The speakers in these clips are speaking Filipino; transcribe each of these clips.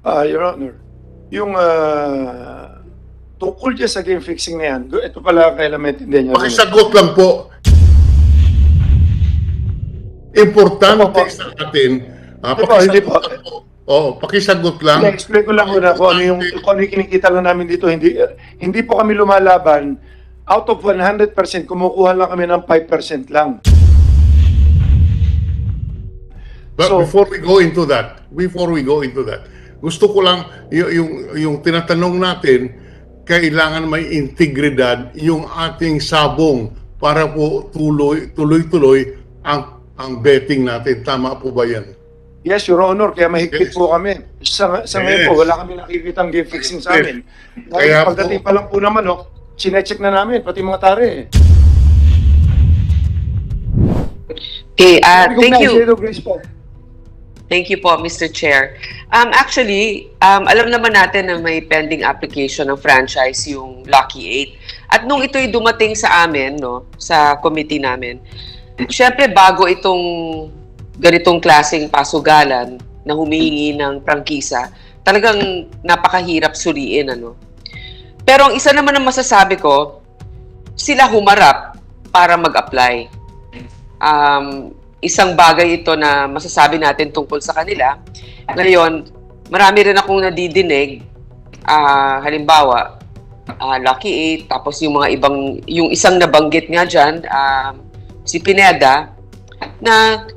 Your Honor, yung tungkol dyan sa game fixing na yan, ito pala kailan maintindihan nyo. Pakisagot lang po. Importante Opo. sa atin. Hindi po. Pakisagot lang. I-explain ko lang muna kung ano yung kinikita lang namin dito. Hindi po kami lumalaban. Out of 100%, kumukuha lang kami ng 5% lang. But So- before we go into that, gusto ko lang yung tinatanong natin, kailangan may integridad yung ating sabong para po tuloy-tuloy ang betting natin. Tama po ba yan? Yes, Your Honor, kaya mahigpit Yes. po kami. Sa ngayon Yes. po, wala kami nakikitang game fixing sa amin. Kaya po- Pagdating pa lang po naman, sinecheck na namin, pati mga tare. Okay, thank you. Grace po. Thank you po, Mr. Chair. Actually, alam naman natin na may pending application ng franchise yung Lucky 8. At nung ito'y dumating sa amin, no, sa committee namin, syempre bago itong ganitong klaseng pasugalan na humihingi ng prangkisa, talagang napakahirap suriin, ano. Pero ang isa naman ang masasabi ko, sila humarap para mag-apply. Isang bagay ito na masasabi natin tungkol sa kanila. Ngayon, marami rin akong nadidinig, halimbawa, Lucky 8, tapos yung mga ibang, yung isang nabanggit nga dyan, si Pineda, na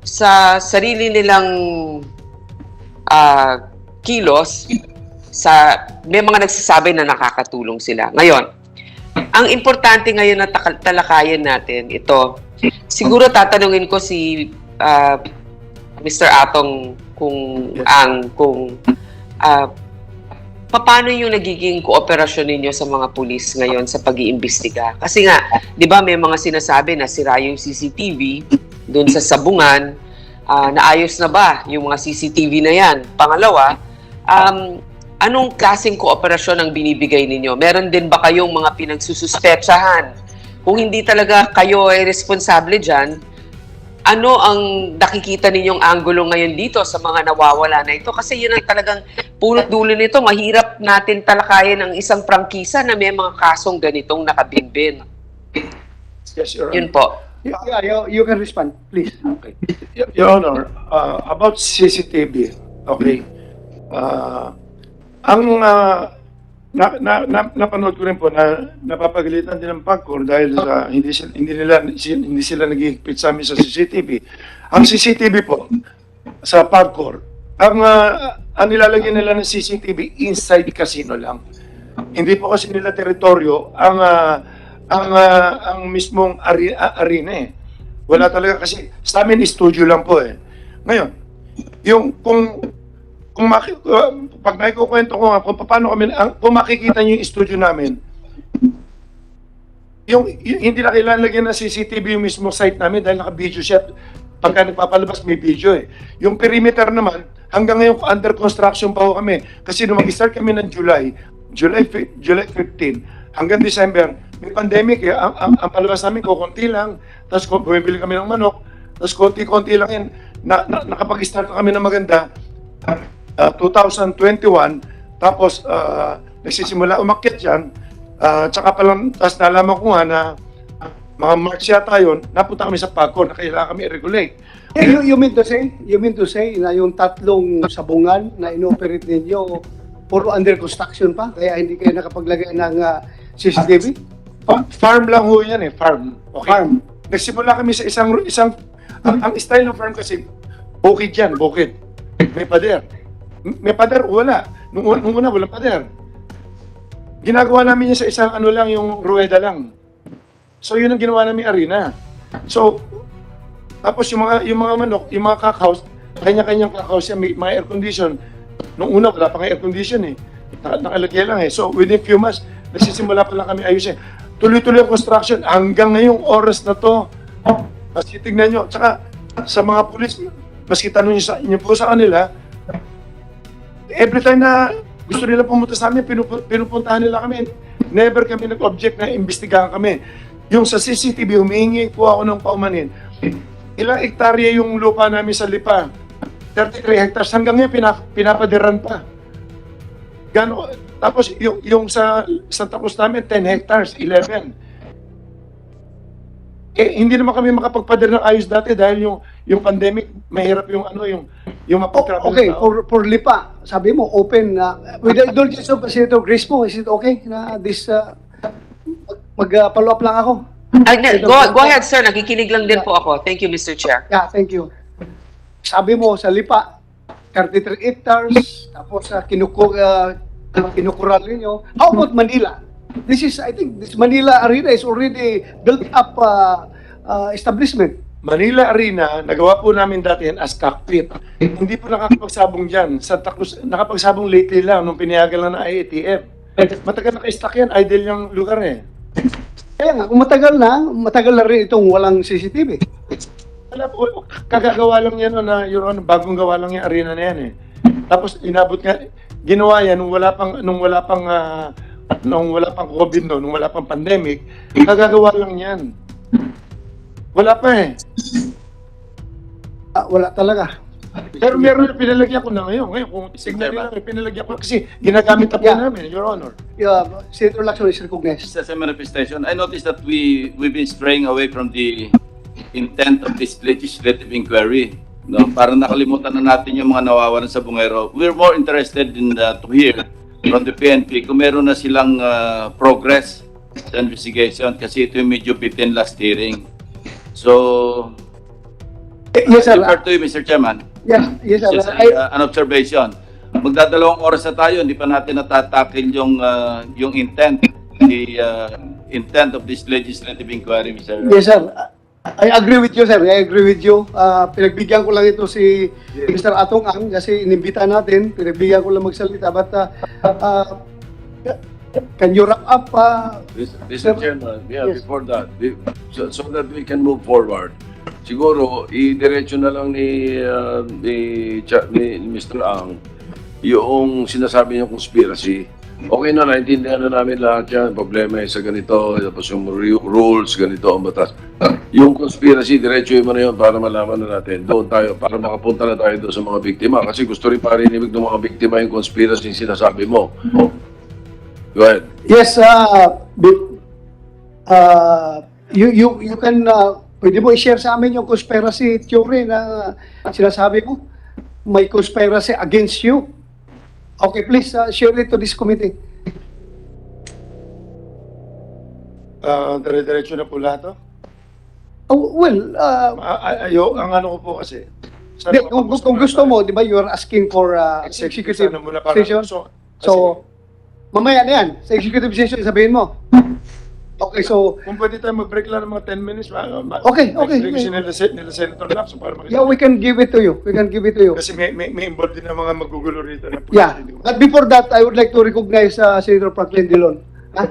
sa sarili nilang kilos, may mga nagsasabi na nakakatulong sila. Ngayon, ang importante ngayon na talakayan natin, ito, siguro tatanungin ko si Mr. Atong paano yung nagiging kooperasyon ninyo sa mga pulis ngayon sa pag-iimbestiga? Kasi nga, di ba may mga sinasabi na sira yung CCTV doon sa Sabungan, naayos na ba yung mga CCTV na yan? Pangalawa, anong klaseng kooperasyon ang binibigay ninyo? Meron din ba kayong mga pinagsususpetsahan? Kung hindi talaga kayo ay responsable dyan, ano ang nakikita ninyong anggulo ngayon dito sa mga nawawala na ito? Kasi yun ang talagang punot dulo nito. Mahirap natin talakayin ang isang prangkisa na may mga kasong ganitong nakabinbin. Yes, Your Honor. Yun po. Yeah, you can respond, please. Okay. Your Honor, about CCTV, okay. Napanood ko rin po na napapagalitan din ng PAGCOR dahil sa hindi sila nagihigpit sa amin sa CCTV. Ang CCTV po sa PAGCOR, ang nilalagyan nila ng CCTV inside casino lang. Hindi po kasi nila teritoryo ang mismong arena eh. Wala talaga kasi sa amin studio lang po eh. Ngayon, yung pag may kukwento ko nga kung paano kung makikita niyo yung studio namin, yung hindi na kailangan lagyan ng CCTV yung mismo site namin dahil naka-video siya. Pagka nagpapalabas may video eh. Yung perimeter naman, hanggang ngayon under construction pa ho kami. Kasi nung mag-start kami ng July 15 hanggang December, may pandemic eh. Ang palabas namin kukunti lang, tapos bumibili kami ng manok, tapos konti-konti lang yan. Nakapag-start kami ng maganda, 2021, tapos nagsisimula umakyat yan, tsaka palang, tapos nalaman ko nga na mga March yata yun, napunta kami sa PAGCOR na kailangan kami i-regulate. You mean to say na yung tatlong sabungan na inoperate ninyo puro under construction pa, kaya hindi kayo nakapaglagay ng CCTV? Farm lang ho yan eh, farm. Okay? Farm. Nagsimula kami sa isang ang style ng farm kasi, bukid yan, bukid. May pader. May pader, wala. Nung una, walang pader. Ginagawa namin yun sa isang lang, yung rueda lang. So, yun ang ginawa namin arena. So, tapos yung mga manok, yung mga cockhouse, kanya-kanyang cockhouse yan, may mga air condition. Nung una, wala pa nga air condition eh. Nakalagay lang eh. So, within few months, nagsisimula pa lang kami ayusin. Tuloy-tuloy ang construction hanggang ngayong oras na to. Maski tignan nyo. Tsaka, sa mga pulis, maski tanong nyo po sa kanila, every time na gusto nila pumunta sa amin, pinupuntahan nila kami. Never kami nag-object na imbestigahan kami. Yung sa CCTV, humihingi po ako ng paumanin. Ilang hektarya yung lupa namin sa Lipa. 33 hectares hanggang ngayon pinapadiran pa. Gano, tapos yung sa Santa Cruz namin 10 hectares, 11. Hindi naman kami makapagpadir ng ayos dati dahil yung pandemic, mahirap yung mapag-travel. Okay, na tao. for Lipa, sabi mo, open na. With the indulgence of Senator Grace mo, is it okay na this, mag-follow up lang ako? Go ahead, sir. Nakikinig lang din po ako. Thank you, Mr. Chair. Yeah, thank you. Sabi mo, sa Lipa, 33 hectares, tapos kinukural ninyo. How about Manila? I think this Manila Arena is already built up establishment. Manila Arena, nagawa po namin dati yan as cockpit. Hindi po nakakapagsabong dyan. Santa Cruz, nakapagsabong lately lang nung pinayagan lang ng IATF. Matagal naka-stack yan, idle yung lugar eh. Kaya nga, kung matagal na rin itong walang CCTV. Wala po, kagagawa lang yan na Your Honor, bagong gawa lang yung arena na yan eh. Tapos inabot nga, ginawa yan nung wala pang COVID no, nung wala pang pandemic, kagagawa lang yan. Wala pa eh. Wala talaga. Pero meron na pinalagyan ko na ngayon. Ngayon, kung signal nila, pinalagyan ko kasi ginagamit na po Yeah. namin, Your Honor. Senator Lacson is recognized. Just as a manifestation, I noticed that we've been straying away from the intent of this legislative inquiry. No, parang nakalimutan na natin yung mga nawawalan sa bungero. We're more interested in to hear from the PNP kung meron na silang progress sa investigation kasi ito yung medyo bitin last hearing. So, Yes, sir. refer to you, Mr. Chairman. Yes, sir. Just an observation. Magdadalawang oras na tayo, hindi pa natin natatakil yung intent, the intent of this legislative inquiry, Mr. Yes, sir. I agree with you, sir. I agree with you. Pinagbigyan ko lang ito si Mr. Atong Ang kasi inimbita natin. Pinagbigyan ko lang magsalita. But can you wrap up? Mr. Chairman, Yes. before that, so that we can move forward, siguro, i-diretso na lang ni Mr. Ang yung sinasabi niyang conspiracy. Okay na, naintindihan na namin lahat yan. Problema sa ganito, tapos yung rules, ganito ang batas. Yung conspiracy, diretso mo na yun para malaman na natin. Doon tayo, para makapunta na tayo doon sa mga biktima. Kasi gusto rin parinig ng mga biktima yung conspiracy yung sinasabi mo. Go ahead. Yes, you can, pwede mo i-share sa amin yung conspiracy theory na sinasabi mo. May conspiracy against you. Okay, please share it to this committee. Dire-diretso na po lahat to. Ang ano ko po kasi. Kung gusto mo, di ba, you are asking for executive Sana muna para- session? So, mamaya na yan. Sa executive session, sabihin mo. Okay, so, Kung pwede tayo mag-break lang ng mga 10 minutes. Okay. Break kasi nila Senator Lacson para makita. yeah, we can give it to you. Kasi may involved din ng mga magugulo rito. Na Yeah. But before that, I would like to recognize Senator Franklin Dillon. Huh?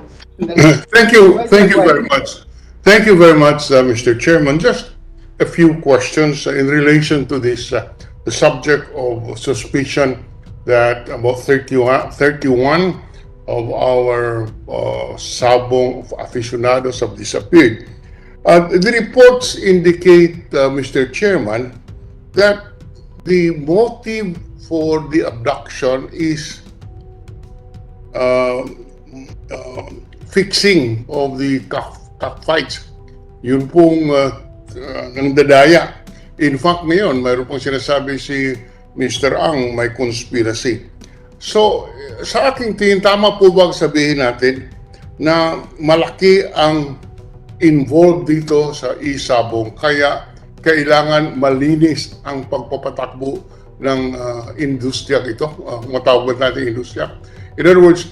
Thank you very much. Thank you very much, Mr. Chairman. Just a few questions in relation to this, the subject of suspicion that about 31 of our Sabong aficionados have disappeared. The reports indicate, Mr. Chairman, that the motive for the abduction is fixing of the cockfights. Yun pong nangdadaya. In fact, ngayon, mayroon pong sinasabi si Mr. Ang may conspiracy. So, sa aking tingin, tama po ba sabihin natin na malaki ang involved dito sa Isabong, kaya kailangan malinis ang pagpapatakbo ng industriya ito, matawag natin industriya. In other words,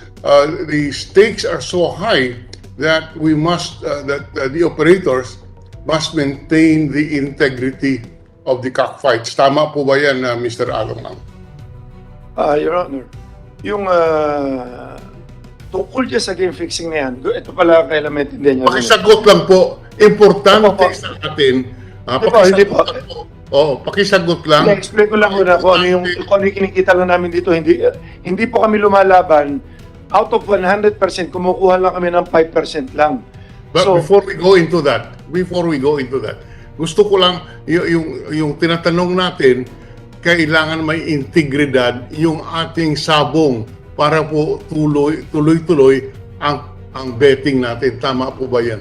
the stakes are so high that we must, that the operators must maintain the integrity of the cockfights. Tama po ba yan, Mr. Along? Your Honor, yung tungkol dyan sa game fixing na yan, ito pala kailan maintindihan nyo. Pakisagot lang po. Importante sa atin. Hindi po. Pakisagot lang. Na-explain ko lang muna kung ano yung kinikita lang namin dito. Hindi po kami lumalaban. Out of 100%, kumukuha lang kami ng 5% lang. But So- before we go into that, gusto ko lang yung tinatanong natin kailangan may integridad yung ating sabong para po tuloy-tuloy ang betting natin. Tama po ba yan?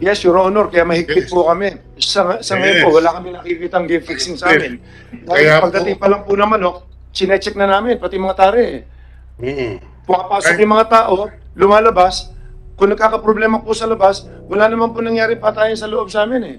Yes, Your Honor, kaya mahigpit Yes. po kami. Sa ngayon Yes. po, wala kami nakikitang game fixing sa amin. Dahil Kaya po- pagdating pa lang po ng manok, sinecheck na namin, pati mga tare. Pumapasok Kaya- yung mga tao, lumalabas, kung nagkakaproblema po sa labas, wala naman po nangyari patayan sa loob sa amin eh.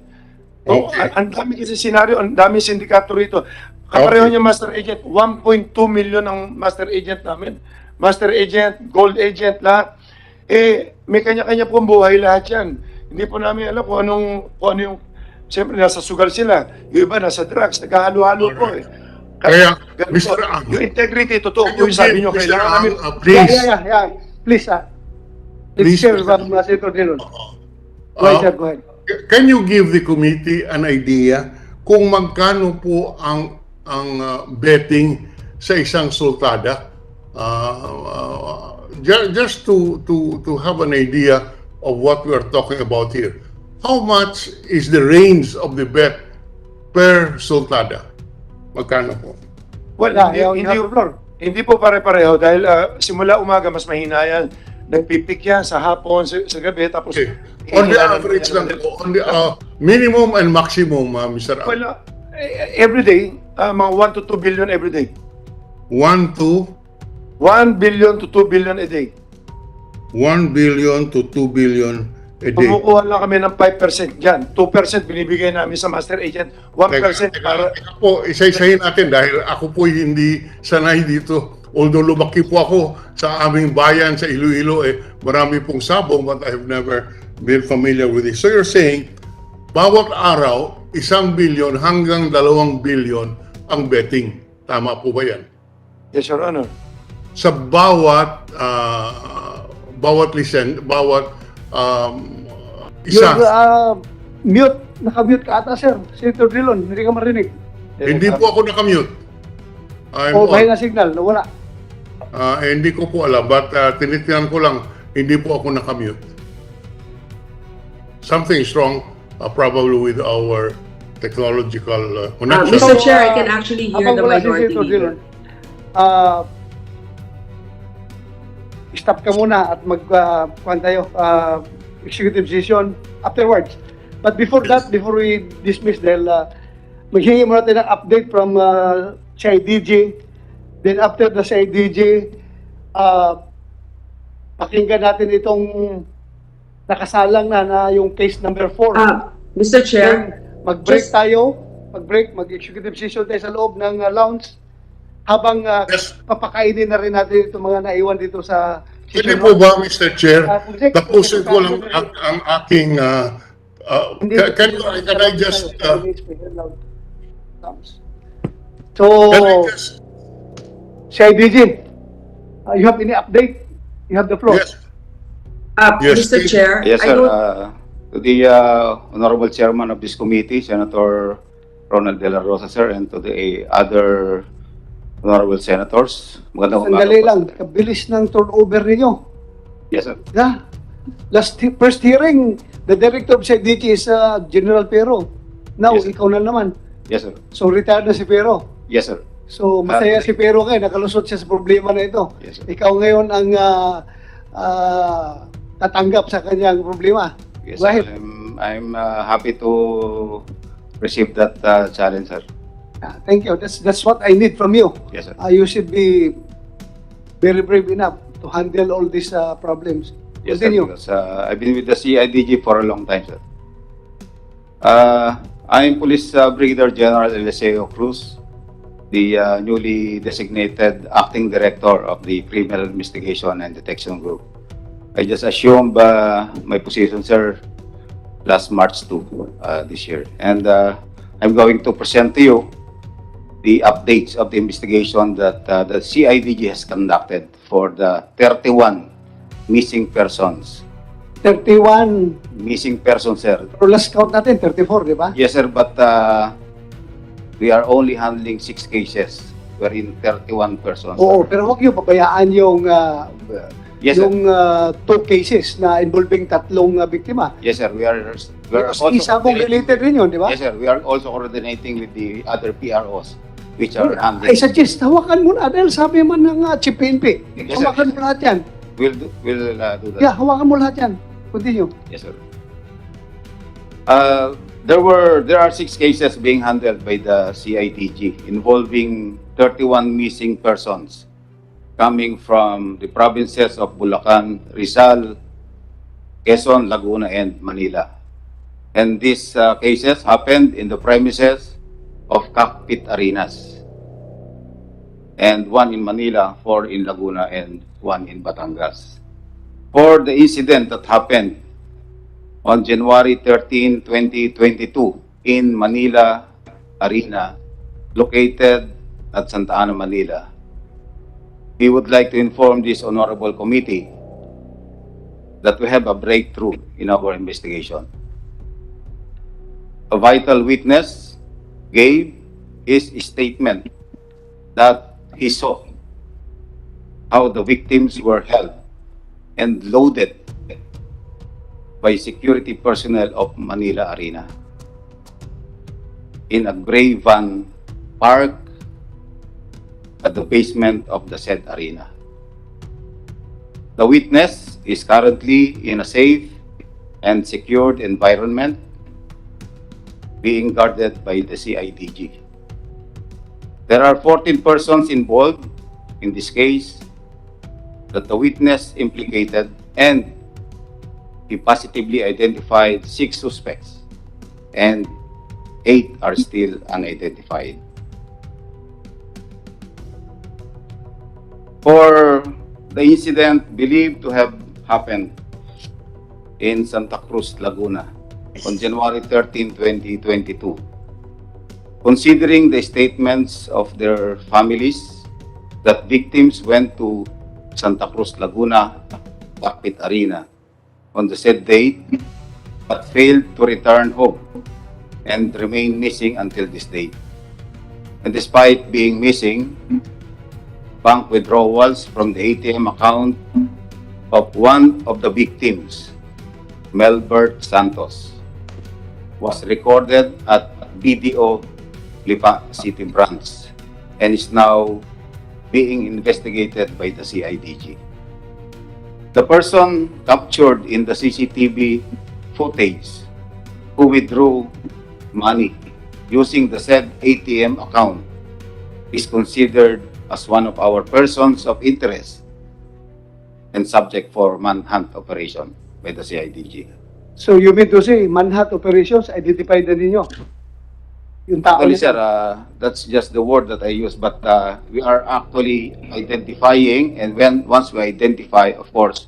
Oh, Okay. ang dami kasi senaryo, ang dami sindikato rito. Kapareho Okay. niya Master Agent, 1.2 million ang Master Agent namin. Master Agent, Gold Agent, lahat. Eh, may kanya-kanya pong buhay lahat yan. Hindi po namin alam kung ano yung, siyempre nasa sugal sila. Yung iba nasa drugs, nagkahalo-halo po eh. Kaya, Ganun Mr. po. Ang, Yung integrity, totoo can po you yung sabi give nyo, Mr. kailangan Ang, namin. please, Yeah. Please, Please, let's share Mr. Senator Dillon. Go Uh, ahead, sir, go ahead. can you give the committee an idea kung magkano po ang betting sa isang sultada? Just to have an idea of what we are talking about here. How much is the range of the bet per sultada? Magkano po? Well, Yeah, you have the floor. hindi po pare-pareho dahil simula umaga mas mahina yan. Nagpipik yan sa hapon, sa gabi, tapos... Okay. On the average lang po, on the minimum and maximum, Mr. Ang. Well, every day, mga 1 to 2 billion every day. 1 to 1 billion to 2 billion a day. 1 billion to 2 billion a day. Kumukuha lang kami ng 5% dyan. 2% binibigay namin sa master agent. 1% para... Teka po, isa-isahin natin dahil ako po hindi sanay dito. Although lumaki po ako sa aming bayan sa Iloilo, marami pong sabong but I have never been familiar with it. So you're saying, bawat araw, 1 billion hanggang 2 billion ang betting. Tama po ba yan? Yes, Your Honor. Sa bawat isa. You're mute. Naka-mute ka ata, sir. Senator Dillon, hindi ka marinig. Hindi po ako nakamute. I'm O, on. mahina signal, nawala. Hindi ko po alam, but tinitinan ko lang, hindi po ako nakamute. Something is wrong, probably with our technological connection. Mr. Chair, I can actually hear Habang the wala si minority Senator leader. Dillon, stop ka muna at kuhan tayo, executive session afterwards. But before that, before we dismiss dahil maghingi muna tayo ng update from CIDG. Then after the CIDG, pakinggan natin itong nakasalang na yung case number 4. Mr. Then Chair, mag-break just- tayo, mag-executive session tayo sa loob ng lounge habang Yes. papakainin na rin natin itong mga naiwan dito sa Pwede po ba, Mr. Chair, Project- tapusin ko lang ang aking, can I just, So, can I just, CIDG, you have any update? You have the floor. yes, Yes, Mr. please. Chair, Yes, I sir. don't, To the Honorable Chairman of this committee, Senator Ronald De La Rosa, sir, and to the other Honorable Senators. Magandang umaga Sandali po, lang, sir. kabilis ng turnover ninyo. Yes, sir. Yeah. First hearing, the director of CIDG is General Pero. Now, Yes, sir. ikaw na naman. Yes, sir. So, retired na si Pero. Yes, sir. So, masaya si Pero kayo, nakalusot siya sa problema na ito. Yes, sir. Ikaw ngayon ang tatanggap sa kanyang problema. Yes, Go sir. ahead. I'm happy to receive that challenge, sir. Thank you. That's what I need from you. Yes, sir. You should be very brave enough to handle all these problems. Yes, sir. Continue. Because I've been with the CIDG for a long time, sir. I'm Police Brigadier General Eliseo Cruz, the newly designated Acting Director of the Criminal Investigation and Detection Group. I just assumed my position, sir, last March 2 this year. And I'm going to present to you the updates of the investigation that the CIDG has conducted for the 31 missing persons. 31, Missing persons, sir. pero last count natin, 34, di ba? Yes, sir, but we are only handling 6 cases wherein 31 persons. Oo, pero huwag niyo pabayaan yung Yes, sir. yung 2 cases na involving 3 biktima. Yes, sir. We are Because isa mong related rin yun, di ba? Yes, sir. We are also coordinating with the other PROs which are I handling. suggest, hawakan mo na dahil sabi man ng Chief PNP. Yes, sir. Hawakan mo lahat yan. We'll do that. Yeah, hawakan mo lahat yan. Continue. Yes, sir. There are 6 cases being handled by the CIDG involving 31 missing persons coming from the provinces of Bulacan, Rizal, Quezon, Laguna, and Manila. And these cases happened in the premises of Cockpit Arenas. And 1 in Manila, 4 in Laguna, and 1 in Batangas. For the incident that happened on January 13, 2022 in Manila Arena, located at Santa Ana, Manila, we would like to inform this honorable committee that we have a breakthrough in our investigation. A vital witness gave his statement that he saw how the victims were held and loaded by security personnel of Manila Arena in a gray van parked at the basement of the said arena. The witness is currently in a safe and secured environment being guarded by the CIDG. There are 14 persons involved in this case that the witness implicated, and he positively identified 6 suspects and 8 are still unidentified. For the incident believed to have happened in Santa Cruz, Laguna on January 13, 2022, considering the statements of their families that victims went to Santa Cruz, Laguna, Cockpit Arena on the said date but failed to return home and remain missing until this date. And despite being missing, bank withdrawals from the ATM account of one of the victims, Melbert Santos, was recorded at BDO Lipa City Branch and is now being investigated by the CIDG. The person captured in the CCTV footage who withdrew money using the said ATM account is considered as one of our persons of interest and subject for manhunt operation by the CIDG. So you mean to say, manhunt operations, identified na ninyo? Yung tao Actually, na- sir, that's just the word that I use, but we are actually identifying, and once we identify, of course,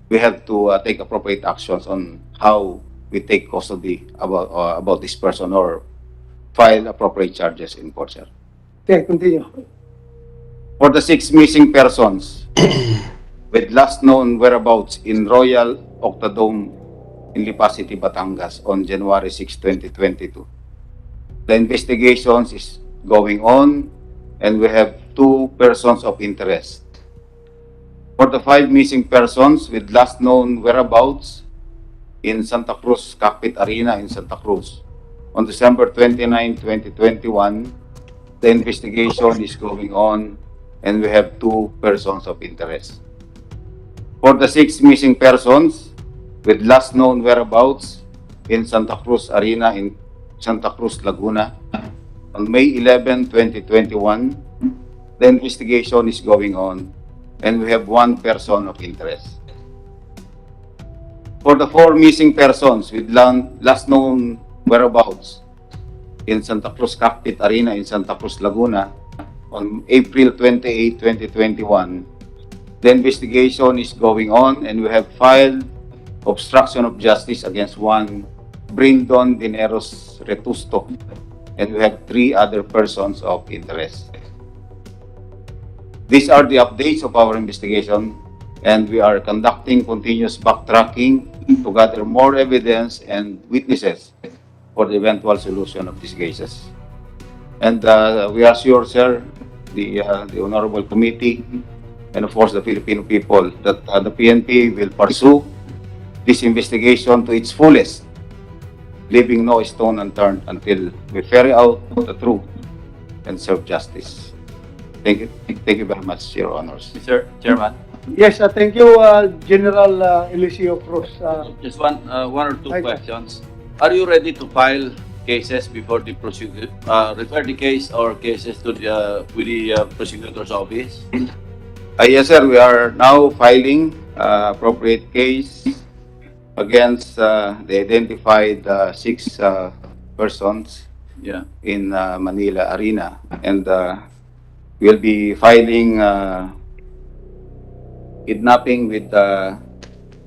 we have to take appropriate actions on how we take custody about this person or file appropriate charges in court, sir. Okay, continue. For the 6 missing persons with last known whereabouts in Royal Octodome in Lipa City, Batangas on January 6, 2022. The investigations is going on and we have 2 persons of interest. For the 5 missing persons with last known whereabouts in Santa Cruz Cockpit Arena in Santa Cruz on December 29, 2021, the investigation is going on and we have 2 persons of interest. For the 6 missing persons with last known whereabouts in Santa Cruz Arena in Santa Cruz, Laguna, on May 11, 2021, the investigation is going on and we have 1 person of interest. For the 4 missing persons with last known whereabouts in Santa Cruz Cockpit Arena in Santa Cruz, Laguna, on April 28, 2021, the investigation is going on and we have filed obstruction of justice against 1 Brindon Dineros Retusto, and we have 3 other persons of interest. These are the updates of our investigation, and we are conducting continuous backtracking to gather more evidence and witnesses for the eventual solution of these cases. And we are sure, sir, the Honorable Committee, and of course the Filipino people, that the PNP will pursue this investigation to its fullest, leaving no stone unturned until we ferry out the truth and serve justice. Thank you very much, Your Honors. Mr. Chairman, Yes, thank you, General Eliseo Cruz. just one or two Right. questions. Are you ready to file cases before the prosecutor, refer the case or cases to the, with the prosecutor's office? Yes, sir, we are now filing appropriate case against the identified 6 persons Yeah. in Manila Arena, and we'll be filing kidnapping with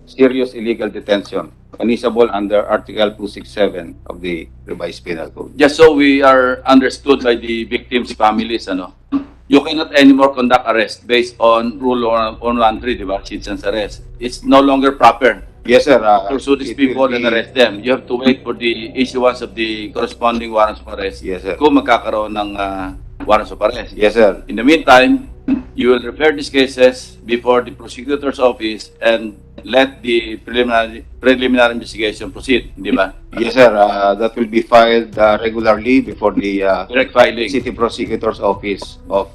serious illegal detention, punishable under Article 267 of the Revised Penal Code. Just so we are understood by the victims' families, ano, you cannot anymore conduct arrest based on Rule 113, di ba? Citizen's arrest. It's no longer proper Yes, sir. to pursue these It will people and be- arrest them. You have to wait for the issuance of the corresponding warrants of arrest. Yes, sir. Kung magkakaroon ng warrants of arrest. Yes, sir. In the meantime, you will refer these cases before the prosecutor's office and let the preliminary investigation proceed, di ba? Yes, sir. That will be filed regularly before the Direct filing. City Prosecutor's Office of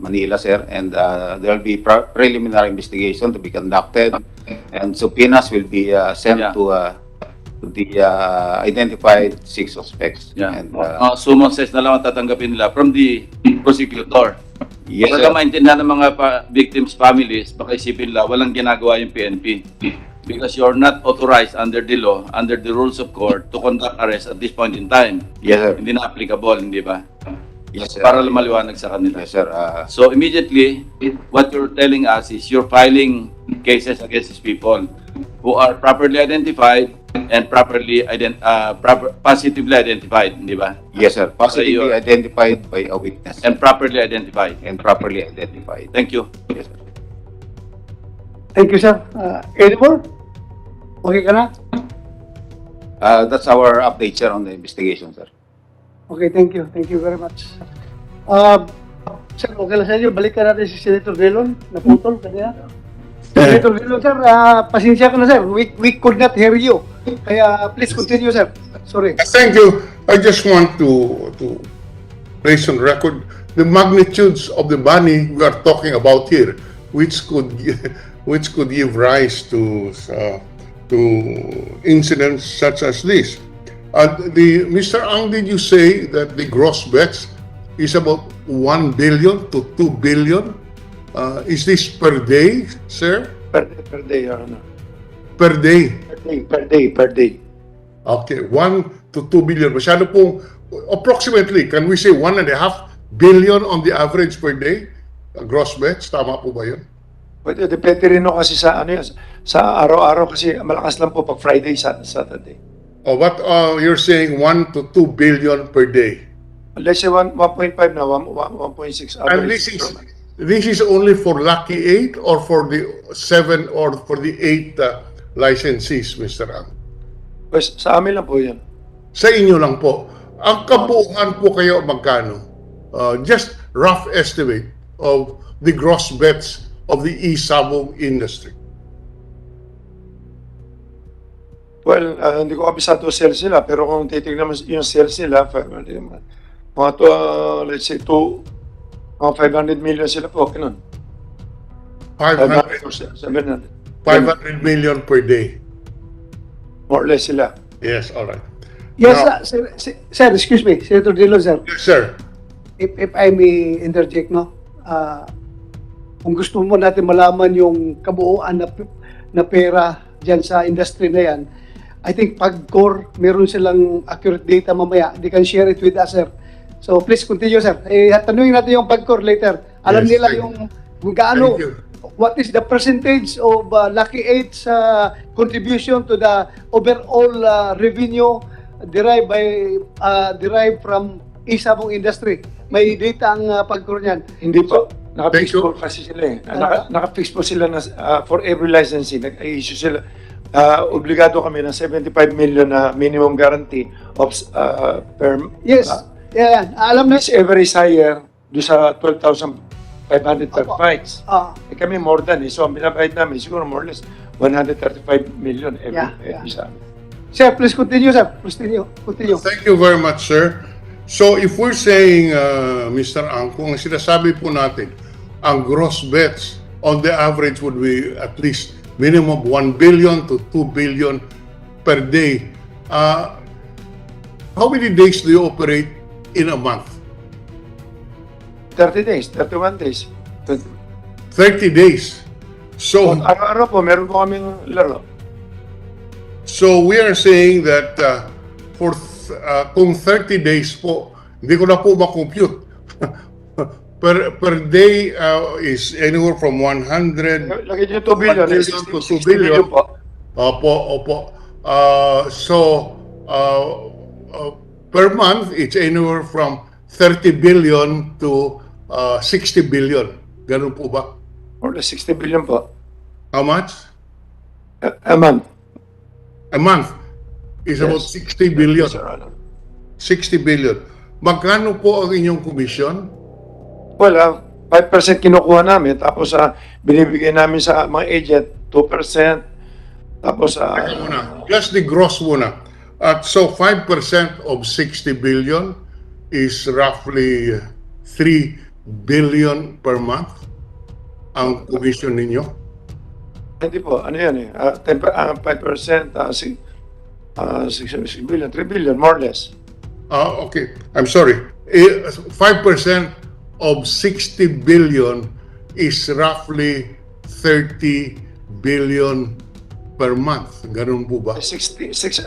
Manila, sir, and there will be preliminary investigation to be conducted, and subpoenas will be sent Yeah. to the identified 6 suspects. Yeah. And, Summons na lang ang tatanggapin nila from the prosecutor. yes, Para sir. maintindihan ng mga victims' families, baka isipin nila, walang ginagawa yung PNP. Because you're not authorized under the law, under the rules of court, to conduct arrest at this point in time. Yes, sir. Hindi na applicable, hindi ba? Yes, sir. Para maliwanag sa kanila. Yes, sir. So immediately, what you're telling us is you're filing cases against these people who are properly identified and positively identified, di ba? Yes, sir. Positively you're- identified by a witness And properly identified. and properly identified. Thank you. Yes, sir. Thank you, sir. Any more? Okay ka na? That's our update, sir, on the investigation, sir. Okay, thank you. Thank you very much. Sir, okay lang sa inyo. Balikan natin si Senator Drilon. Naputol kanina. Senator Drilon, sir, pasensya ka na, sir. We could not hear you. Kaya please continue, sir. Sorry. Thank you. I just want to place on record the magnitudes of the money we are talking about here, which could give rise to incidents such as this. Mr. Ang, did you say that the gross bets is about 1 billion to 2 billion? Is this per day, sir? Per day, Your Honor. Per day? Per day. Okay, 1 to 2 billion. Masyado pong, approximately, can we say 1.5 billion on the average per day? Gross bets, tama po ba yun? Pwede, depende rin no kasi sa ano yan, sa araw-araw kasi malakas lang po pag Friday, Saturday. Oh, but you're saying 1 to 2 billion per day. Let's say 1.5 na, 1.6 And average. this is only for Lucky 8 or for the 7 or for the 8 licensees, Mr. Ang? Pues, sa amin lang po yan. Sa inyo lang po. Ang kabuuan po kayo magkano? Just rough estimate of the gross bets of the e-sabong industry. Well, hindi ko kabisado sales nila, pero kung titignan mo yung sales nila, mga to, let's say, mga 500 million sila po, ganun. 500 or 700. 500 million per day. More or less sila. Yes, all right. Yes, Now- sir, excuse me, Senator Drilon, sir. Yes, sir. If I may interject, no? Kung gusto mo natin malaman yung kabuuan na pera dyan sa industry na yan, I think PAGCOR, meron silang accurate data mamaya. They can share it with us, sir. So please continue, sir. Tanungin natin yung PAGCOR later. Alam Yes, nila thank yung gaano, Thank you. what is the percentage of Lucky 8's contribution to the overall revenue derived from isabong industry. May data ang PAGCOR niyan. Hindi po. Naka-fix Thank you. po kasi sila eh. Naka-fix po sila na for every licensing. Nag-issue sila. Obligado kami ng 75 million na minimum guarantee of per Yes. Yeah, alam na. each ever is higher do sa 12,500 per Opo. fights. Kami more than eh. So ang binabayad namin siguro more or less 135 million every Yeah. sa amin. Sir, please continue, sir. Continue. Thank you very much, sir. So if we're saying, Mr. Ang, kung sinasabi po natin, ang gross bets on the average would be at least minimum 1 billion to 2 billion per day. How many days do you operate in a month? 30 days, 31 days. 30 days. So, Araw-araw po, meron po kaming laro. so we are saying that kung 30 days po, hindi ko na po makompute. per day is anywhere from 100 Lagay niyo 2 billion. 1 billion to 2 60 billion po. Opo. Per month, it's anywhere from 30 billion to 60 billion. Ganun po ba? More than 60 billion po. How much? A month. A month is about 60 billion. Yes, Your Honor. 60 billion. Magkano po ang inyong commission? Well, 5% kinukuha namin, tapos binibigay namin sa mga agent, 2%, tapos Teka muna. Just the gross muna. At so 5% of 60 billion is roughly 3 billion per month ang commission ninyo. hindi po, ano yan 5%, 6 billion, 3 billion, more or less. Okay. I'm sorry. 5% of 60 billion is roughly 30 billion per month. Ganun po ba? 66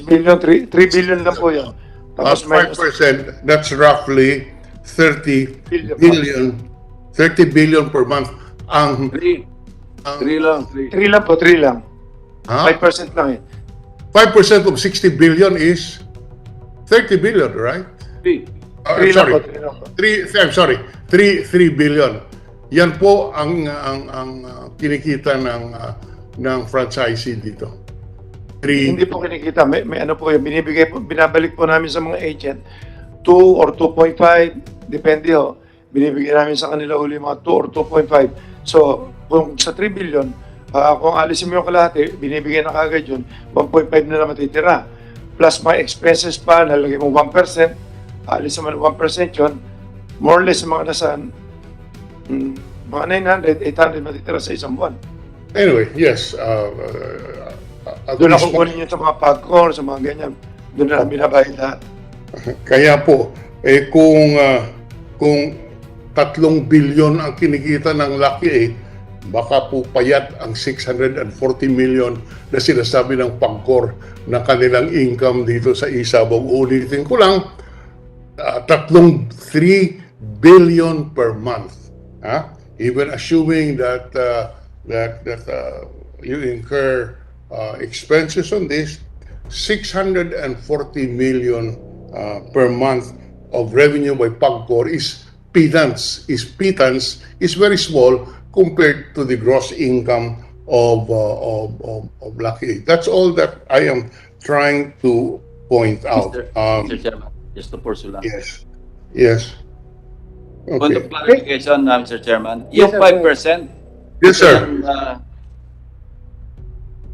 billion, 3 billion lang po yan. At Tapos minus 5%, that's roughly 30 Billion. billion, 30 billion per month. Ang 3 lang, 3. 3 lang po, 3 lang. ha? 5% lang 5% of 60 billion is 30 billion, right? 3. I'm 3 lang sorry. po, 3 lang po. 3 billion. Yan po ang kinikita ng franchisee dito. 3 Hindi po kinikita, may ano po yun, binibigay po, binabalik po namin sa mga agent, 2 or 2.5, depende ho. Binibigay namin sa kanila uli mga 2 or 2.5. So, kung sa 3 billion, kung alisin mo yung kalahati, binibigay na kagad yun, 1.5 na lang matitira. Plus my expenses pa, nalagay mo 1%, alisin mo 1% yun, more or less mga nasa mga 900, 800 matitira sa isang buwan. Anyway, yes. At Doon least- ako kunin yun sa mga popcorn, sa mga ganyan. Doon na namin nabayad lahat. Kaya po, kung 3 billion ang kinikita ng Lucky 8, baka po payat ang 640 million na sinasabi ng Pagcor na kanilang income dito sa Isabong. Ulitin ko lang, 3 billion per month. Even assuming that you incur expenses on this, 640 million per month of revenue by Pagcor is pittance, is very small compared to the gross income of Lucky 8. That's all that I am trying to point out. Mr. Chairman, just to pursue lang. Yes. Yes. Point of Okay. clarification, Mr. Chairman. Yes, Yung sir. 5%, Yes, sir.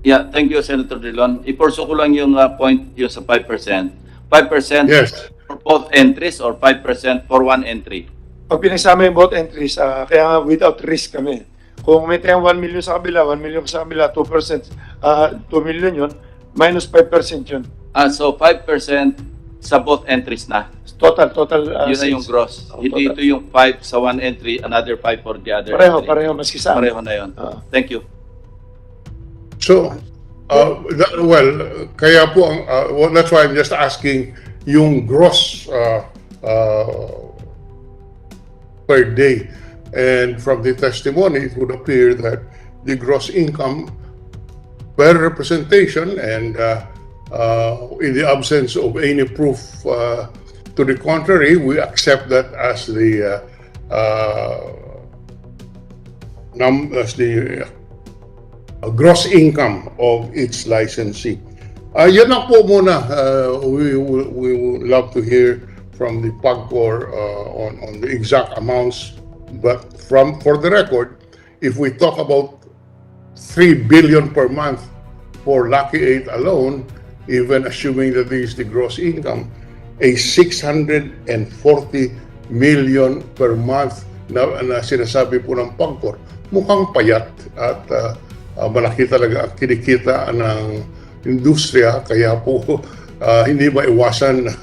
yeah, thank you, Senator Drilon. I-pursue ko lang yung point yung sa 5%. 5% Yes. for both entries or 5% for one entry? Pag pinagsama yung both entries, kaya nga without risk kami. Kung may tayong 1 million sa kabila, 1 million sa kabila, 2%, 2 million yun, minus 5% yun. So 5% sa both entries na. Total. Yun na yung sales. gross. Hindi total. ito yung 5 sa one entry, another 5 for the other entry. Pareho, maski sa amin. Pareho na yun. Thank you. So, kaya po, that's why I'm just asking yung gross per day. And from the testimony, it would appear that the gross income per representation and in the absence of any proof to the contrary, we accept that as the gross income of each licensee. Yan lang po muna. We would love to hear from the Pagcor on the exact amounts. But for the record, if we talk about 3 billion per month for Lucky 8 alone, even assuming that this is the gross income, ay 640 million per month na sinasabi po ng PAGCOR. Mukhang payat at malaki talaga ang kinikita ng industriya, kaya po hindi maiwasan na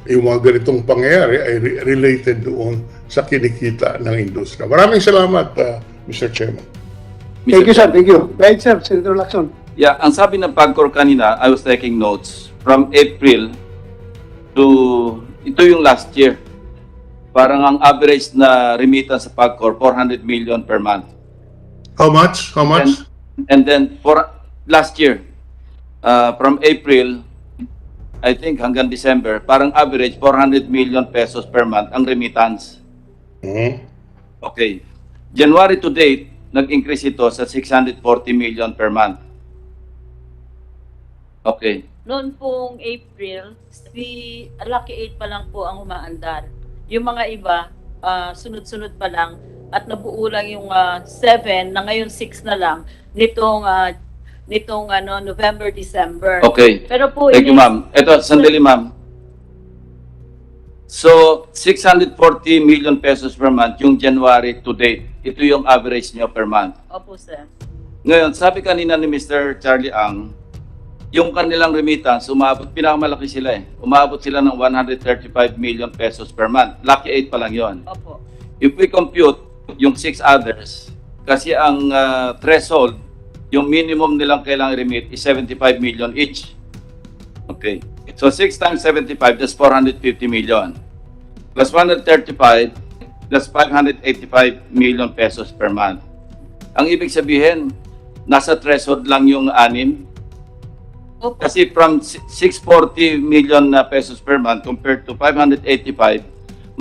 yung mga ganitong pangyayari ay related doon sa kinikita ng industriya. Maraming salamat, Mr. Chairman. Thank you, sir. Thank you. Right, sir. Senator Lacson. Yeah, ang sabi ng PAGCOR kanina, I was taking notes, from April to, ito yung last year, parang ang average na remittance sa PAGCOR, 400 million per month. How much? How much? And then, for last year, from April, I think hanggang December, parang average 400 million pesos per month ang remittance. Mhm. Okay. January to date, nag-increase ito sa 640 million per month. Okay. Noon pong April, si Lucky 8 pa lang po ang umaandar. Yung mga iba, sunod-sunod pa lang at nabuo lang yung 7 na ngayon 6 na lang nitong November, December. Okay. Pero po Thank you, ma'am. Ito, sandali, ma'am. So, 640 million pesos per month yung January to date. Ito yung average nyo per month. Opo, sir. Ngayon, sabi kanina ni Mr. Charlie Ang, yung kanilang remittance, pinakamalaki sila eh. Umabot sila ng 135 million pesos per month. Lucky 8 pa lang yon. Opo. If we compute yung 6 others, kasi ang threshold, yung minimum nilang kailangang remit is 75 million each. Okay. So 6 times 75, that's 450 million. Plus 135, that's 585 million pesos per month. Ang ibig sabihin, nasa threshold lang yung 6. Opo. Kasi from 640 million na pesos per month compared to 585,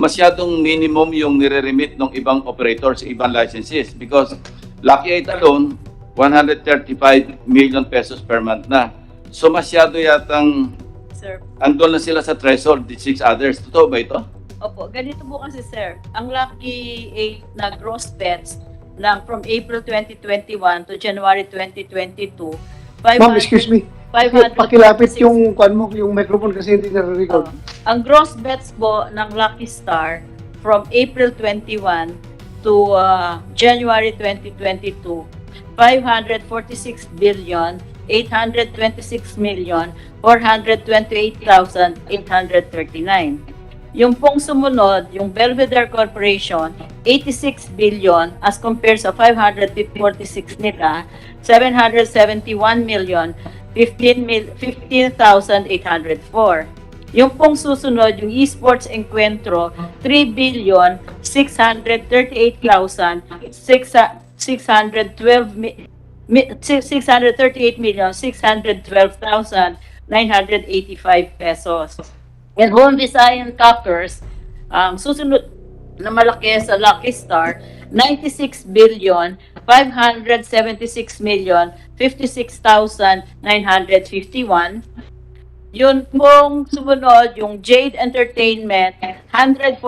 masyadong minimum yung nire-remit ng ibang operators, ibang licenses. Because Lucky 8 alone, 135 million pesos per month na. So masyado yatang Sir. andun na sila sa threshold, the 6 others. Totoo ba ito? Opo, ganito po kasi, sir. Ang Lucky 8 na gross bets lang from April 2021 to January 2022, Ma'am, excuse me. Pakilapit yung kwan mo, yung microphone kasi hindi nare-record. Ang gross bets po ng Lucky Star from April 21 to January 2022, 546 billion 826 million 428,839. Yung pong sumunod, yung Belvedere Corporation, 86 billion as compared sa 546 nila, 771 million 15,804. Yung pong susunod, yung Esports Encuentro, 3 billion 638,612,985 pesos. And Home Visayan Coppers, ang susunod na malaki sa Lucky Star, 96 billion 576 million 56,951. Yun pong sumunod, yung Jade Entertainment, 145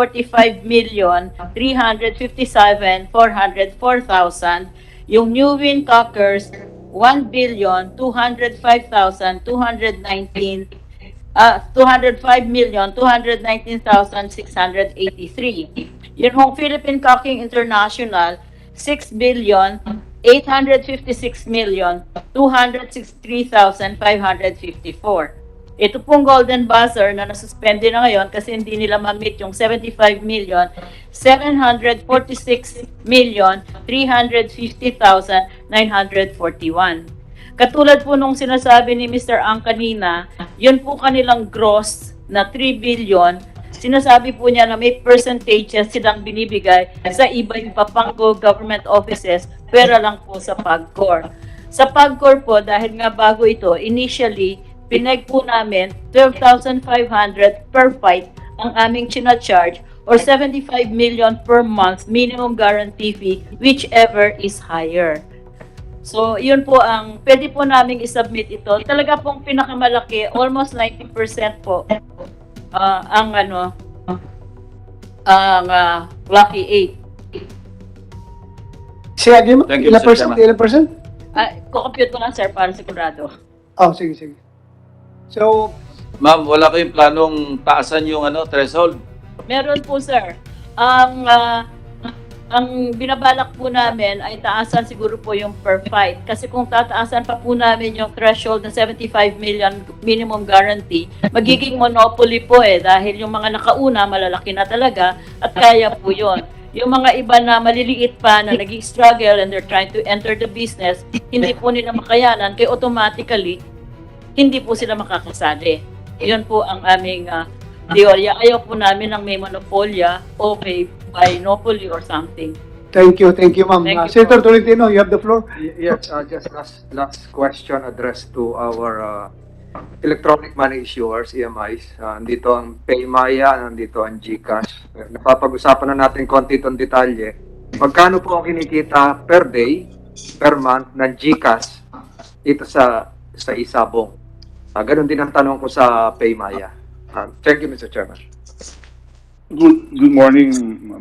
million 357,404,000. Yung New Win Cockers, 1 billion 205,219. 205,219,683. Yun hong Philippine Cocking International, 6 billion 856,263,554. Ito pong Golden Buzzer na nasuspende na ngayon kasi hindi nila ma-meet yung 75,746,350,941. Katulad po nung sinasabi ni Mr. Ang kanina, yun po kanilang gross na 3 billion. Sinasabi po niya na may percentages silang binibigay sa iba-iba pang government offices, pera lang po sa PAGCOR. Sa PAGCOR po, dahil nga bago ito, initially, pinag po namin 12,500 per fight ang aming charge or 75 million per month minimum guarantee fee, whichever is higher. So, yun po ang pwede po namin isubmit ito. Talaga pong pinakamalaki, almost 90% po ang Lucky 8. Sige, mo, Thank you, ilang Mr. percent? Chairman. Ilang percent? Kukompute ko lang, sir, para sigurado. Oh, sige, sige. So, Ma'am, wala kayong planong taasan yung threshold? Meron po, sir. Ang binabalak po namin ay taasan siguro po yung per fight. Kasi kung tataasan pa po namin yung threshold na 75 million minimum guarantee, magiging monopoly po dahil yung mga nakauna malalaki na talaga at kaya po yun. Yung mga iba na maliliit pa na nag-struggle and they're trying to enter the business, hindi po nila makayanan, kaya automatically, hindi po sila makakasali. Yun po ang aming teorya. Ayaw po namin ng may monopolya o may binopoly or something. Thank you, ma'am. Thank you Senator po. Tolentino, you have the floor. Yes, just last question addressed to our electronic money issuers, EMIs. Nandito ang Paymaya, nandito ang GCash. Napapag-usapan na natin konti itong detalye. Magkano po ang kinikita per day, per month ng GCash dito sa Isabong? Ganun din ang tanong ko sa Paymaya. Thank you, Mr. Chairman. Good morning,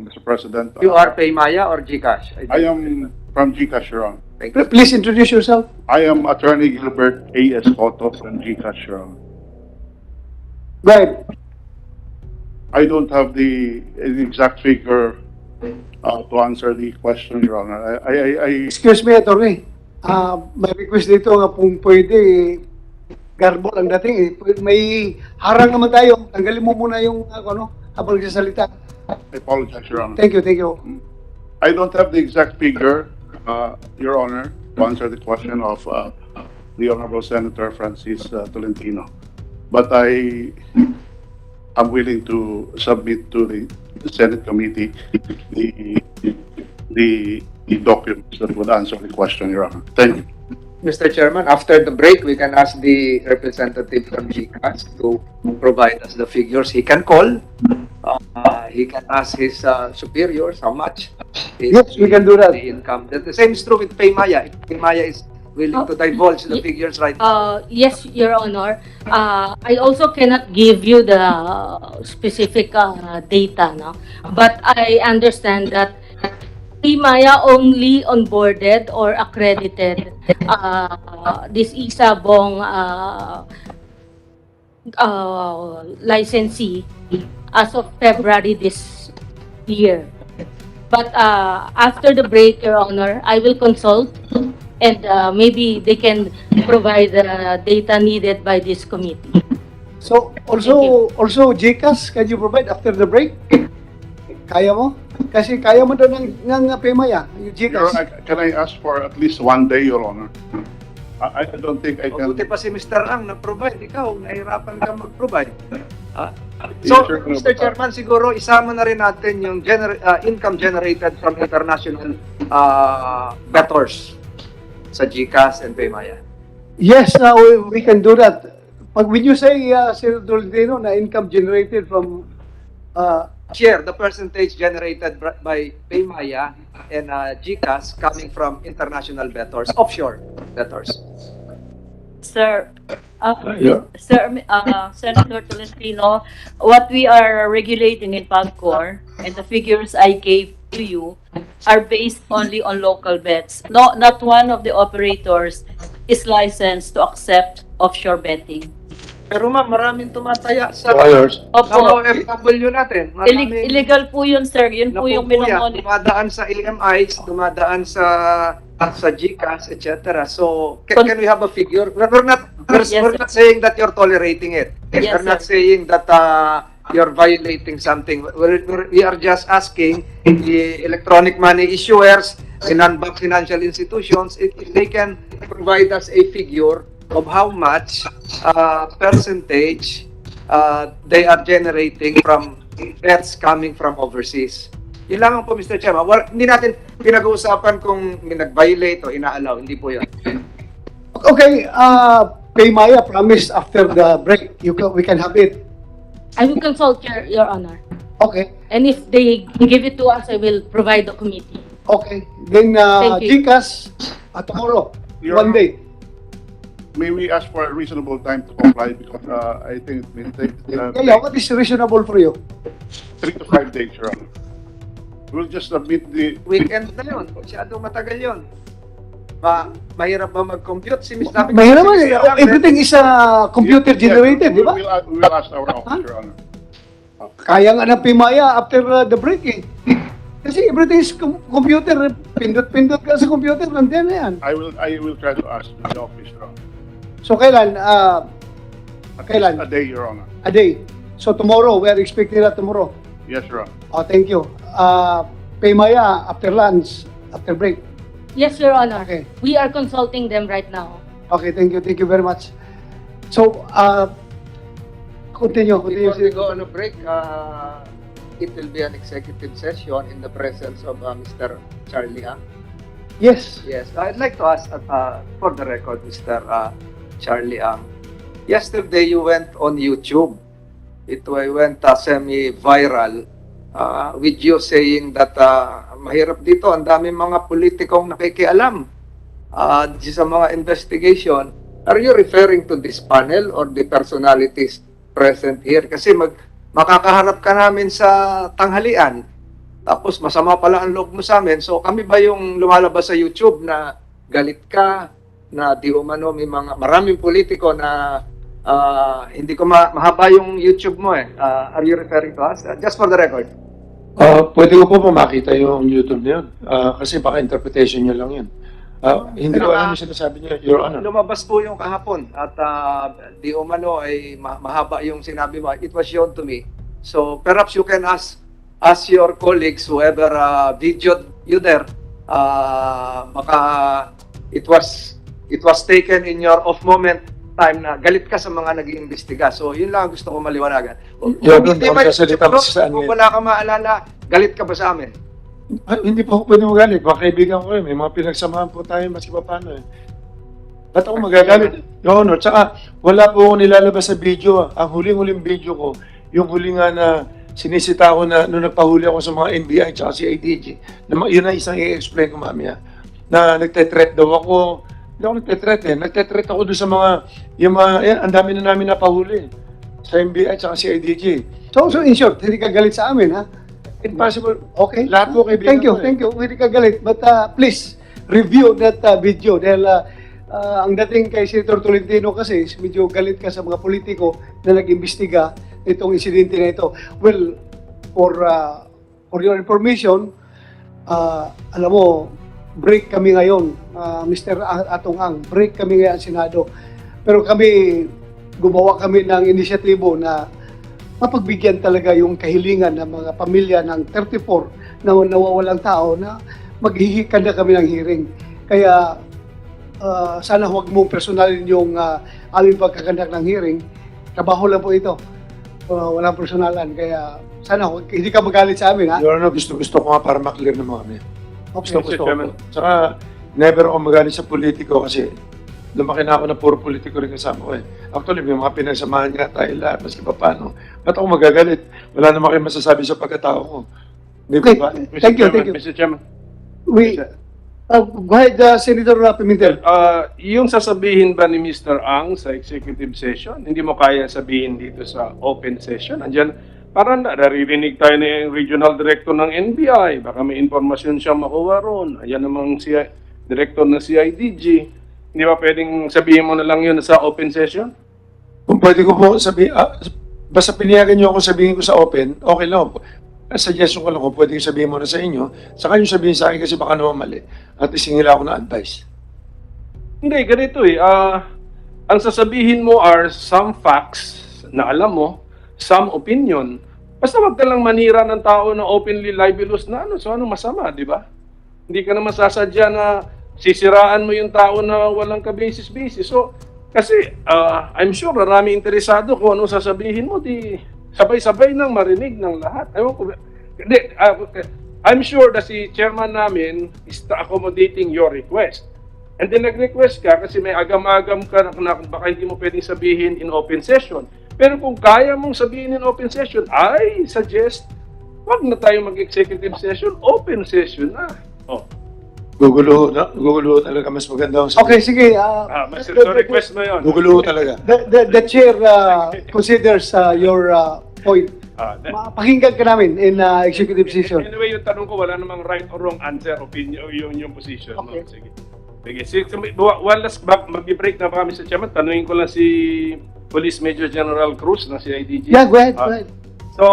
Mr. President. You are Paymaya or GCash? I am from GCash, Your Honor. Thank you. Please introduce yourself. I am Attorney Gilbert A.S. Cotto from GCash, Your Honor. Go ahead. I don't have the exact figure to answer the question, Your Honor. Excuse me, attorney. May request dito nga kung pwede garbo ang dating. May harang naman tayo. Tanggalin mo muna yung habang nagsasalita. I apologize, Your Honor. Thank you. I don't have the exact figure, Your Honor, to answer the question of the Honorable Senator Francis Tolentino. But I am willing to submit to the Senate committee the documents that would answer the question, Your Honor. Thank you. Mr. Chairman, after the break, we can ask the representative from GCash to provide us the figures. He can call. He can ask his superiors how much is Yes, we can do that. the income. The same is true with Paymaya. If Paymaya is willing to divulge the figures right now. Yes, Your Honor. I also cannot give you the specific data, no? But I understand that Paymaya only onboarded or accredited this Isabong licensee as of February this year. But after the break, Your Honor, I will consult and maybe they can provide the data needed by this committee. So, also GCash, can you provide after the break? Kaya mo? Kasi kaya mo daw ng Paymaya, yung Your GCash. Honor, can I ask for at least one day, Your Honor? I don't think I can. Buti pa si Mr. Ang nag-provide. Ikaw, nahirapan ka mag-provide. Yes, So, sir. Mr. Chairman, siguro isama na rin natin yung income generated from international debtors sa GCash and Paymaya. Yes, we can do that. When you say, Senator Tolentino, na income generated from Share the percentage generated by Paymaya and GCash coming from international debtors, offshore debtors. Sir, Senator Tolentino, what we are regulating in PAGCOR and the figures I gave to you are based only on local bets. No, not one of the operators is licensed to accept offshore betting. Pero ma'am, maraming tumataya sa Opo, OFW natin. Maraming illegal po yun, sir. Yun po yung napupuya, minomonitor. dumadaan sa AMIs, dumadaan sa GCash, etc. So, can we have a figure? We're not Yes, we're sir. not saying that you're tolerating it. Yes, We're not sir. saying that you're violating something. We are just asking the electronic money issuers and non-bank financial institutions if they can provide us a figure of how much percentage they are generating from bets coming from overseas. Yun lamang po, Mr. Chairman. Hindi natin pinag-uusapan kung may nag-violate o ina-allow. Hindi po yun. Okay, Paymaya promised after the break, we can have it. I will consult, Your Honor. Okay, And if they give it to us, I will provide the committee. okay. Then Thank you. GCash, tomorrow, Your one Honor. day. May we ask for a reasonable time to comply because I think it may take Yeah, what is reasonable for you? 3 to 5 days, Your Honor. We'll just submit the. Weekend na yun. Masyadong matagal yun. Mahirap ba mag-compute? Si Ms. David? Mahirap naman, everything is computer generated, di ba? We will ask our office, Your Honor. Kaya nga ng Pimaya after the break eh. Kasi everything is computer, pindot-pindot ka sa computer, nandiyan na yan. I will try to ask the office, Your Honor. So kailan? Kailan? A day, Your Honor. A day. So tomorrow, we are expecting that tomorrow. Yes, Your Honor. Oh, thank you. Pimaya after lunch, after break. Yes, Your Honor. Okay. We are consulting them right now. Okay, thank you very much. So, continue. Before we go on a break, it will be an executive session in the presence of Mr. Charlie Ang. Yes. Yes, I'd like to ask, for the record, Mr. Charlie Ang. Yesterday, you went on YouTube. It went semi-viral with you saying that mahirap dito, ang daming mga politikong nakikialam sa mga investigation. Are you referring to this panel or the personalities present here? Kasi makakaharap ka namin sa tanghalian, tapos masama pala ang loob mo sa amin. So kami ba yung lumalabas sa YouTube na galit ka, na di umano may mga maraming politiko na hindi ko mahaba yung YouTube mo eh. Are you referring to us? Just for the record. Pwede ko po makita yung YouTube na yun. Kasi baka interpretation nyo lang yun. Hindi ko alam yung sinasabi niyo, Your Honor. Lumabas po yung kahapon at di umano ay mahaba yung sinabi mo. It was shown to me. So perhaps you can ask your colleagues, whoever videoed you there, baka it was taken in your off moment time na galit ka sa mga nag-iimbestiga. So yun lang ang gusto ko maliwanagan. Your Honor, magsasalita pa sa kung wala ka maalala, galit ka ba sa amin? Hindi po ako pwede magalit. Mga kaibigan ko may mga pinagsamahan po tayo maski pa paano eh. Ba't ako magagalit? Your Honor, tsaka wala po ako nilalabas sa video. Ang huling-huling video ko, yung huling nga na sinisita ko na nung nagpahuli ako sa mga NBI tsaka si ADG. Yun na isang i-explain ko mamaya. Na nagte-threat daw ako. Hindi ako nagte-threat eh. Nagte-threat ako doon sa mga, ang dami na namin napahuli. Sa NBI tsaka si ADG. So in short, hindi ka galit sa amin, ha? Impossible. Okay. Lahat po kaibigan ko eh. Thank you. Hindi ka galit. But please, review that video. Dahil ang dating kay Senator Tolentino kasi, medyo galit ka sa mga politiko na nag-imbestiga itong insidente na ito. Well, for your information, alam mo, break kami ngayon, Mr. Atong Ang, break kami ngayon sa Senado. Pero gumawa kami ng inisyatibo na mapagbigyan talaga yung kahilingan ng mga pamilya ng 34 na nawawalang tao na maghihikanda kami ng hearing. Kaya sana huwag mong personalin yung aming pagkakandak ng hearing. Trabaho lang po ito. Walang personalan. Kaya sana hindi ka magalit sa amin, ha? Your Honor, gusto ko nga para maklear ng mga amin. Okay. Gusto ko. Tsaka, never ako magalit sa politiko kasi lumaki na ako na puro politiko rin kasama ko eh. Actually, may mga pinagsamahan nga tayo lahat, maski pa paano. Ba't ako magagalit? Wala naman kayo masasabi sa pagkatao ko. Di Okay. ba? Thank you. Mr. Chairman. Go ahead, Senator Pimentel. Yung sasabihin ba ni Mr. Ang sa executive session, hindi mo kaya sabihin dito sa open session? Andiyan, parang naririnig tayo na yung regional director ng NBI, baka may informasyon siya makuha ron. Ayan namang si director ng CIDG. Hindi ba pwedeng sabihin mo na lang yun sa open session? Kung pwede ko po sabihin, basta pinihagan niyo ako sabihin ko sa open, okay lang. Suggestion ko lang kung pwede sabihin mo na sa inyo, saka yung sabihin sa akin kasi baka naman mali. At isingila ako na advice. Hindi, ganito eh. Ang sasabihin mo are some facts na alam mo, some opinion. Basta wag ka lang manira ng tao na openly libelous na ano, so ano masama, di ba? Hindi ka naman sasadya na sisiraan mo yung tao na walang ka-basis-basis. So, kasi I'm sure marami interesado kung ano sasabihin mo, di sabay-sabay nang marinig ng lahat. Ewan ko, I'm sure that si chairman namin is accommodating your request. And then nag-request ka kasi may agam-agam ka na baka hindi mo pwedeng sabihin in open session. Pero kung kaya mong sabihin in open session, I suggest wag na tayo mag-executive session, open session na. Oh. Gugulo talaga, mas maganda. Okay, sige. So request mo yun. Gugulo talaga. The chair considers your point. Pakinggan ka namin in executive session. Anyway, yung tanong ko, wala namang right or wrong answer, opinion, yung position. Okay. No? Sige. Sige, one last back, mag-break na pa kami sa chairman. Tanungin ko lang si Police Major General Cruz na si IDG. Yeah, go ahead, go ahead. So,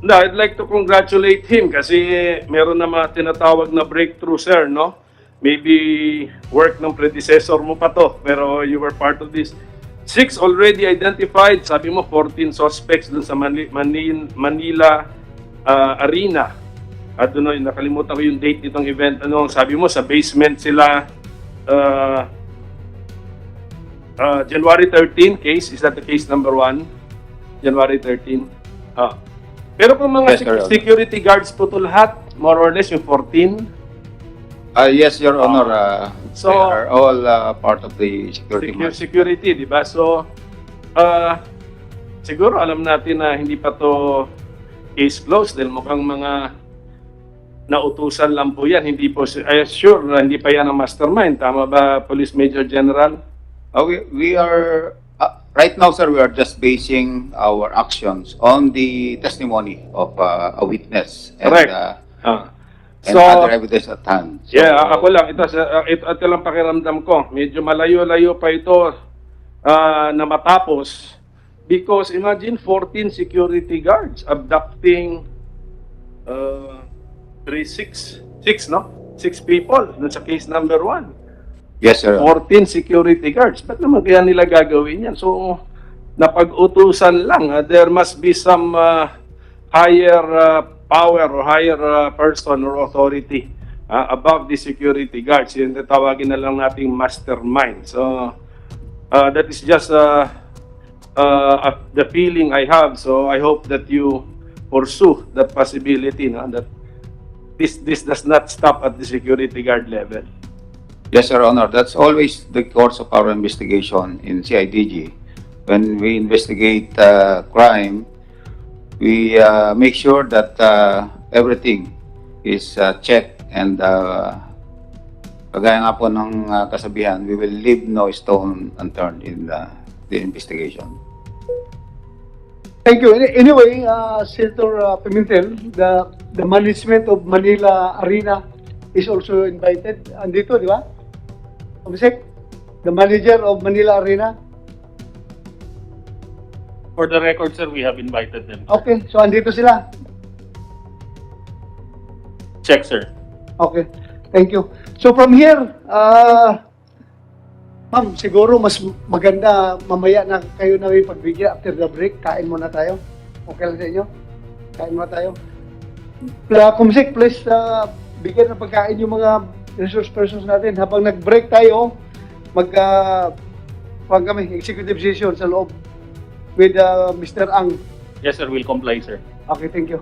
no, I'd like to congratulate him kasi meron na mga tinatawag na breakthrough, sir, no? Maybe work ng predecessor mo pa to, pero you were part of this. 6 already identified, sabi mo 14 suspects dun sa Manila Arena. At doon, nakalimutan ko yung date nitong event. Ano, sabi mo sa basement sila January 13 case. Is that the case number 1? January 13. Pero kung mga Yes, Your Honor. security guards po to lahat, more or less yung 14. Yes, Your Honor. So- they are all part of the security. Security, di ba? So, siguro alam natin na hindi pa to case closed dahil mukhang mga nautusan lang po yan. Hindi po, I sure na hindi pa yan ang mastermind. Tama ba, Police Major General? We are right now, sir. We are just basing our actions on the testimony of a witness and, Correct. and So, other evidence at hand. So, yeah, ako lang. Ito lang pakiramdam ko. Medyo malayo-layo pa ito na matapos. Because imagine 14 security guards abducting 6 people dun sa case number 1. yes, sir. 14 security guards. Ba't naman kaya nila gagawin yan? So, napag-utusan lang. There must be some higher power or higher person or authority above the security guards. Yun tawagin na lang nating mastermind. So, that is just the feeling I have. So, I hope that you pursue that possibility, no? That this does not stop at the security guard level. Yes, Your Honor. That's always the course of our investigation in CIDG. When we investigate crime, we make sure that everything is checked and kagaya nga po ng kasabihan, we will leave no stone unturned in the investigation. Thank you. Anyway, Senator Pimentel, the management of Manila Arena is also invited. Andito, di ba? Komisek, the manager of Manila Arena. For the record, sir, we have invited them. Okay, so andito sila. Check, sir. Okay, thank you. So from here, ma'am, siguro mas maganda mamaya na kayo na may pagbigyan after the break. Kain muna tayo. Okay lang sa inyo? Kain muna tayo. Kumsik, please bigyan ng pagkain yung mga resource persons natin. Habang nag-break tayo, kami, executive session sa loob with Mr. Ang. Yes, sir, we'll comply, sir. Okay, thank you.